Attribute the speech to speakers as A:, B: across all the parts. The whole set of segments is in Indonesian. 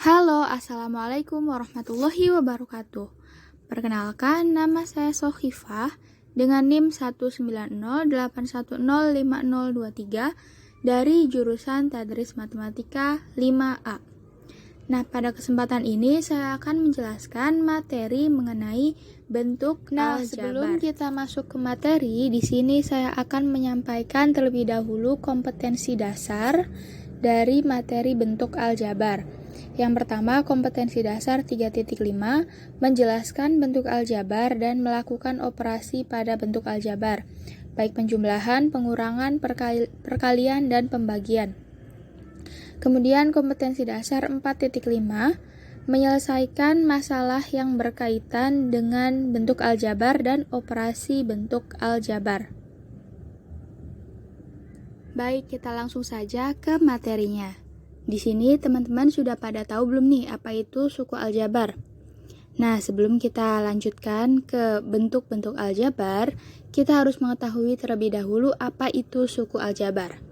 A: Halo, Assalamualaikum warahmatullahi wabarakatuh. Perkenalkan, nama saya Sohifah dengan NIM 19081050023 dari jurusan Tadris Matematika 5A. Nah, pada kesempatan ini saya akan menjelaskan materi mengenai bentuk aljabar. Sebelum kita masuk ke materi, di sini saya akan menyampaikan terlebih dahulu kompetensi dasar dari materi bentuk aljabar. Yang pertama, kompetensi dasar 3.5 menjelaskan bentuk aljabar dan melakukan operasi pada bentuk aljabar, baik penjumlahan, pengurangan, perkalian, dan pembagian. Kemudian kompetensi dasar 4.5 menyelesaikan masalah yang berkaitan dengan bentuk aljabar dan operasi bentuk aljabar. Baik, kita langsung saja ke materinya. Di sini teman-teman sudah pada tahu belum nih apa itu suku aljabar? Nah, sebelum kita lanjutkan ke bentuk-bentuk aljabar, kita harus mengetahui terlebih dahulu apa itu suku aljabar.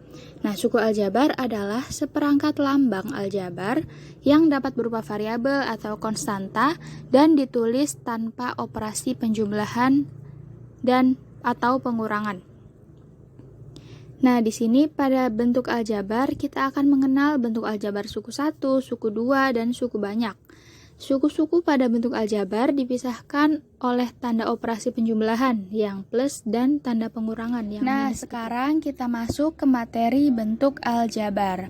A: Nah, suku aljabar adalah seperangkat lambang aljabar yang dapat berupa variabel atau konstanta dan ditulis tanpa operasi penjumlahan dan atau pengurangan. Nah, di sini pada bentuk aljabar kita akan mengenal bentuk aljabar suku 1, suku 2, dan suku banyak. Suku-suku pada bentuk aljabar dipisahkan oleh tanda operasi penjumlahan yang plus dan tanda pengurangan yang minus. Sekarang kita masuk ke materi bentuk aljabar.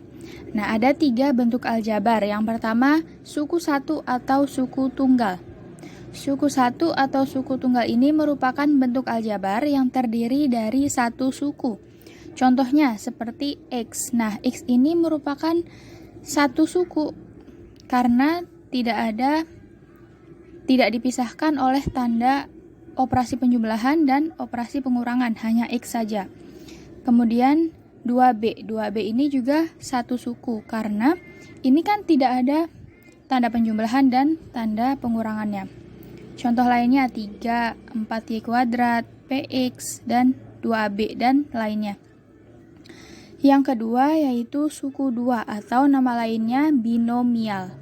A: Nah, ada 3 bentuk aljabar. Yang pertama, suku 1 atau suku tunggal. Suku 1 atau suku tunggal ini merupakan bentuk aljabar yang terdiri dari satu suku. Contohnya seperti X. Nah, X ini merupakan satu suku karena tidak dipisahkan oleh tanda operasi penjumlahan dan operasi pengurangan, hanya X saja. Kemudian 2B. 2B ini juga satu suku karena ini kan tidak ada tanda penjumlahan dan tanda pengurangannya. Contoh lainnya 3, 4Y kuadrat, PX, dan 2AB, dan lainnya. Yang kedua yaitu suku 2 atau nama lainnya binomial.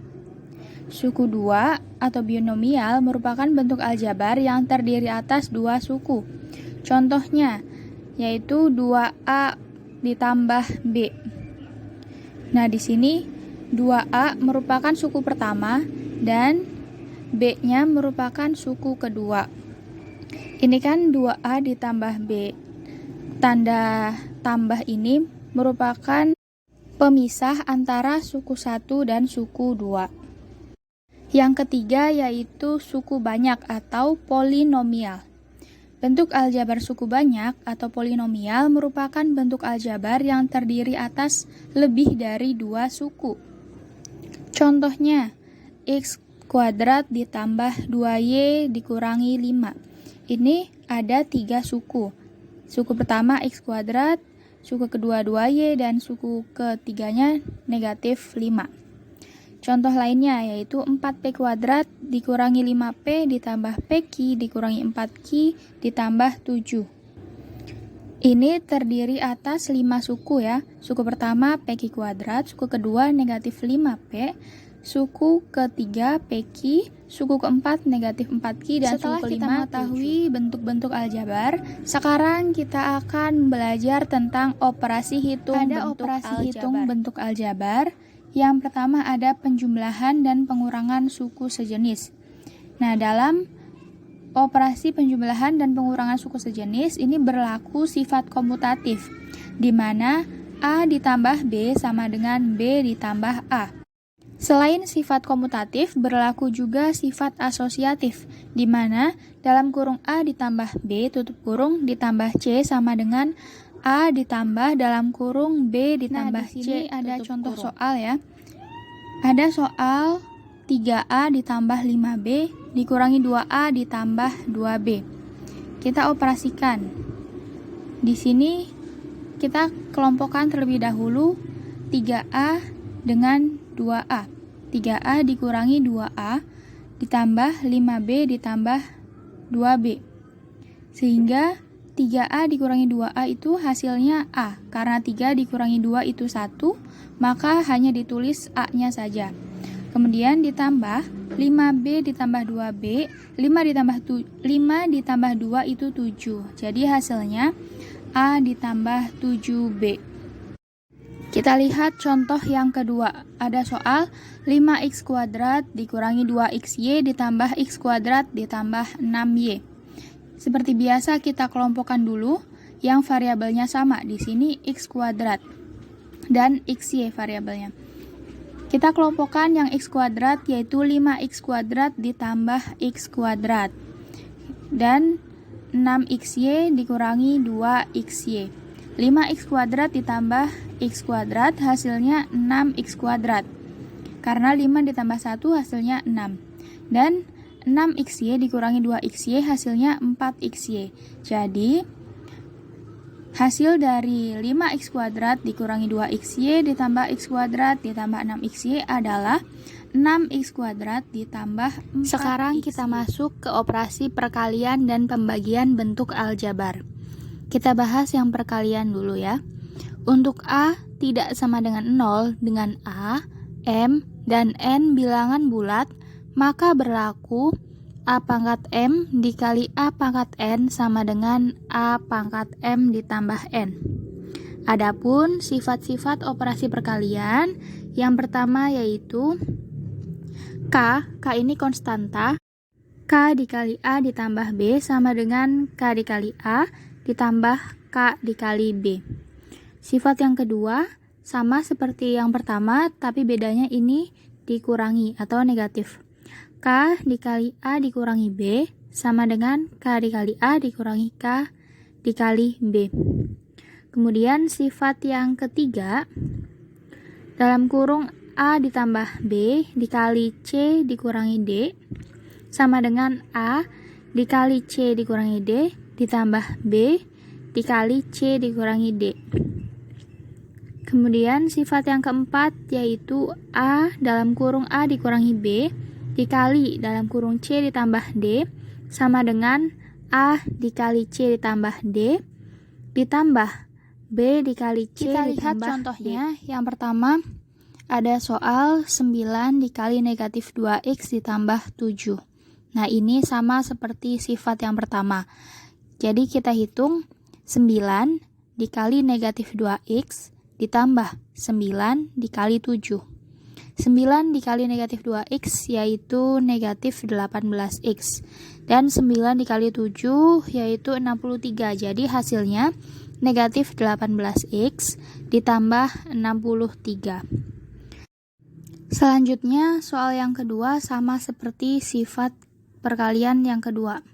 A: Suku 2 atau binomial merupakan bentuk aljabar yang terdiri atas 2 suku. Contohnya yaitu 2A ditambah B. Nah, di sini 2A merupakan suku pertama dan B-nya merupakan suku kedua. Ini kan 2A ditambah B. Tanda tambah ini merupakan pemisah antara suku 1 dan suku 2. Yang ketiga yaitu suku banyak atau polinomial. Bentuk aljabar suku banyak atau polinomial merupakan bentuk aljabar yang terdiri atas lebih dari 2 suku. Contohnya, X kuadrat ditambah 2Y dikurangi 5. Ini ada 3 suku. Suku pertama X kuadrat, suku kedua 2Y, dan suku ketiganya negatif 5. Contoh lainnya yaitu 4P kuadrat dikurangi 5P ditambah PQ dikurangi 4Q ditambah 7. Ini terdiri atas 5 suku ya. Suku pertama PQ kuadrat, suku kedua negatif 5P, suku ketiga PQ, suku keempat negatif 4Q, dan setelah suku kelima kita mengetahui bentuk-bentuk aljabar, sekarang kita akan belajar tentang operasi hitung bentuk aljabar. Yang pertama ada penjumlahan dan pengurangan suku sejenis. Nah, dalam operasi penjumlahan dan pengurangan suku sejenis ini berlaku sifat komutatif, di mana A ditambah B sama dengan B ditambah A. Selain sifat komutatif, berlaku juga sifat asosiatif, di mana dalam kurung A ditambah B tutup kurung ditambah C sama dengan A ditambah dalam kurung B ditambah C. Ada contoh soal ya. Ada soal 3A ditambah 5B dikurangi 2A ditambah 2B. Kita operasikan. Di sini kita kelompokkan terlebih dahulu 3A dengan 2A. 3A dikurangi 2A ditambah 5B ditambah 2B. Sehingga 3A dikurangi 2A itu hasilnya A. Karena 3 dikurangi 2 itu 1, maka hanya ditulis A-nya saja. Kemudian ditambah 5B ditambah 2B, 5 ditambah 2 itu 7. Jadi hasilnya A ditambah 7B. Kita lihat contoh yang kedua. Ada soal 5x kuadrat dikurangi 2xy ditambah x kuadrat ditambah 6y. Seperti biasa kita kelompokkan dulu yang variabelnya sama. Di sini x kuadrat dan xy variabelnya. Kita kelompokkan yang x kuadrat yaitu 5x kuadrat ditambah x kuadrat. Dan 6xy dikurangi 2xy. 5x kuadrat ditambah x kuadrat hasilnya 6x kuadrat. Karena 5 ditambah 1 hasilnya 6. Dan 6xy dikurangi 2xy hasilnya 4xy. Jadi hasil dari 5x kuadrat dikurangi 2xy ditambah x kuadrat ditambah 6xy adalah 6x kuadrat ditambah 4xy. Sekarang kita masuk ke operasi perkalian dan pembagian bentuk aljabar. Kita bahas yang perkalian dulu ya. Untuk A tidak sama dengan 0 dengan A, M, dan N bilangan bulat, maka berlaku A pangkat M dikali A pangkat N sama dengan A pangkat M ditambah N. Adapun sifat-sifat operasi perkalian, yang pertama yaitu K ini konstanta, K dikali A ditambah B sama dengan K dikali A ditambah K dikali B. Sifat yang kedua sama seperti yang pertama, tapi bedanya ini dikurangi atau negatif. K dikali A dikurangi B sama dengan K dikali A dikurangi K dikali B. Kemudian sifat yang ketiga, dalam kurung A ditambah B dikali C dikurangi D sama dengan A dikali C dikurangi D ditambah B dikali C dikurangi D. Kemudian sifat yang keempat yaitu A dalam kurung A dikurangi B dikali dalam kurung C ditambah D sama dengan A dikali C ditambah D ditambah B dikali C. Kita lihat contohnya. Yang pertama ada soal 9 dikali negatif 2x ditambah 7. Nah ini sama seperti sifat yang pertama. Jadi kita hitung 9 dikali negatif 2x ditambah 9 dikali 7. 9 dikali negatif 2x yaitu negatif 18x. Dan 9 dikali 7 yaitu 63. Jadi hasilnya negatif 18x ditambah 63. Selanjutnya soal yang kedua sama seperti sifat perkalian yang kedua.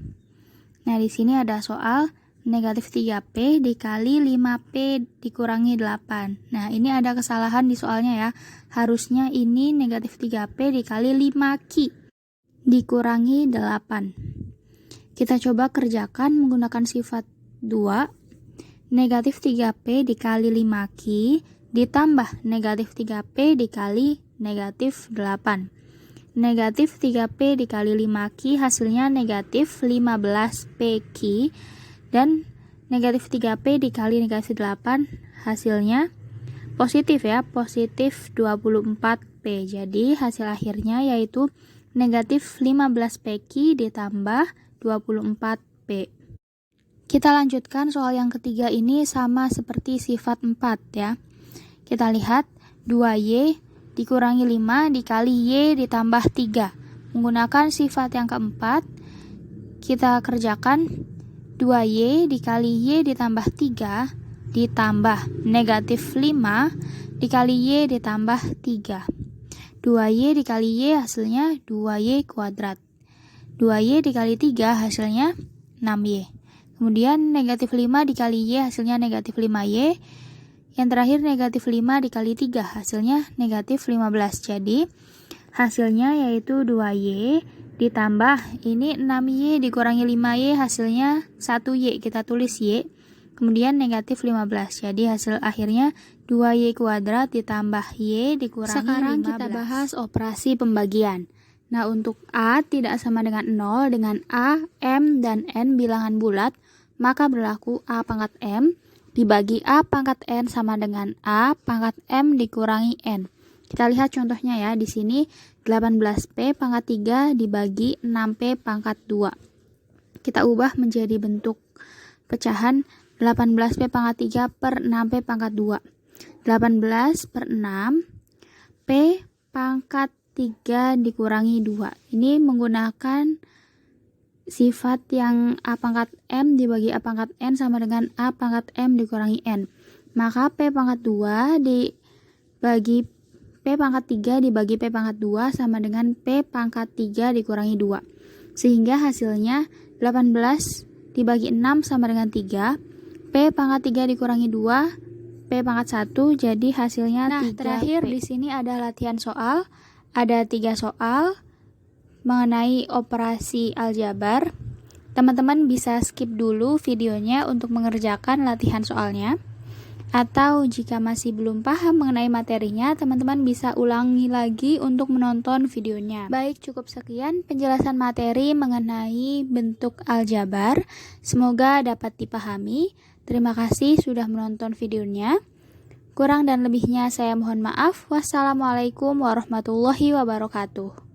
A: Nah di sini ada soal negatif 3P dikali 5P dikurangi 8. Nah ini ada kesalahan di soalnya ya. Harusnya ini negatif 3P dikali 5Q dikurangi 8. Kita coba kerjakan menggunakan sifat 2. Negatif 3P dikali 5Q ditambah negatif 3P dikali negatif 8. Negatif 3P dikali 5Q hasilnya negatif 15PQ. Dan negatif 3P dikali negatif 8 hasilnya positif ya, positif 24P. Jadi hasil akhirnya yaitu negatif 15PQ ditambah 24P. Kita lanjutkan soal yang ketiga ini sama seperti sifat 4 ya. Kita lihat 2Y dikurangi 5 dikali Y ditambah 3. Menggunakan sifat yang keempat, kita kerjakan 2Y dikali Y ditambah 3 ditambah negatif 5 dikali Y ditambah 3. 2Y dikali Y hasilnya 2Y kuadrat. 2Y dikali 3 hasilnya 6Y. Kemudian negatif 5 dikali Y hasilnya negatif 5Y. Yang terakhir negatif 5 dikali 3 hasilnya negatif 15. Jadi hasilnya yaitu 2Y ditambah ini 6Y dikurangi 5Y hasilnya 1Y, kita tulis Y, kemudian negatif 15. Jadi hasil akhirnya 2Y kuadrat ditambah Y dikurangi 15. Sekarang kita bahas operasi pembagian. Nah untuk A tidak sama dengan 0 dengan A, M, dan N bilangan bulat, maka berlaku A pangkat M dibagi A pangkat N sama dengan A pangkat M dikurangi N. Kita lihat contohnya ya. Di sini 18P pangkat 3 dibagi 6P pangkat 2. Kita ubah menjadi bentuk pecahan 18P pangkat 3 per 6P pangkat 2. 18 per 6, P pangkat 3 dikurangi 2. Ini menggunakan sifat yang A pangkat M dibagi A pangkat N sama dengan A pangkat M dikurangi N. Maka P pangkat 2 dibagi P pangkat 3 dibagi P pangkat 2 sama dengan P pangkat 3 dikurangi 2. Sehingga hasilnya 18 dibagi 6 sama dengan 3. P pangkat 3 dikurangi 2, P pangkat 1, jadi hasilnya 3P. Terakhir di sini ada latihan soal. Ada 3 soal mengenai operasi aljabar. Teman-teman bisa skip dulu videonya untuk mengerjakan latihan soalnya. Atau jika masih belum paham mengenai materinya, teman-teman bisa ulangi lagi untuk menonton videonya. Baik, cukup sekian penjelasan materi mengenai bentuk aljabar. Semoga dapat dipahami. Terima kasih sudah menonton videonya. Kurang dan lebihnya saya mohon maaf. Wassalamualaikum warahmatullahi wabarakatuh.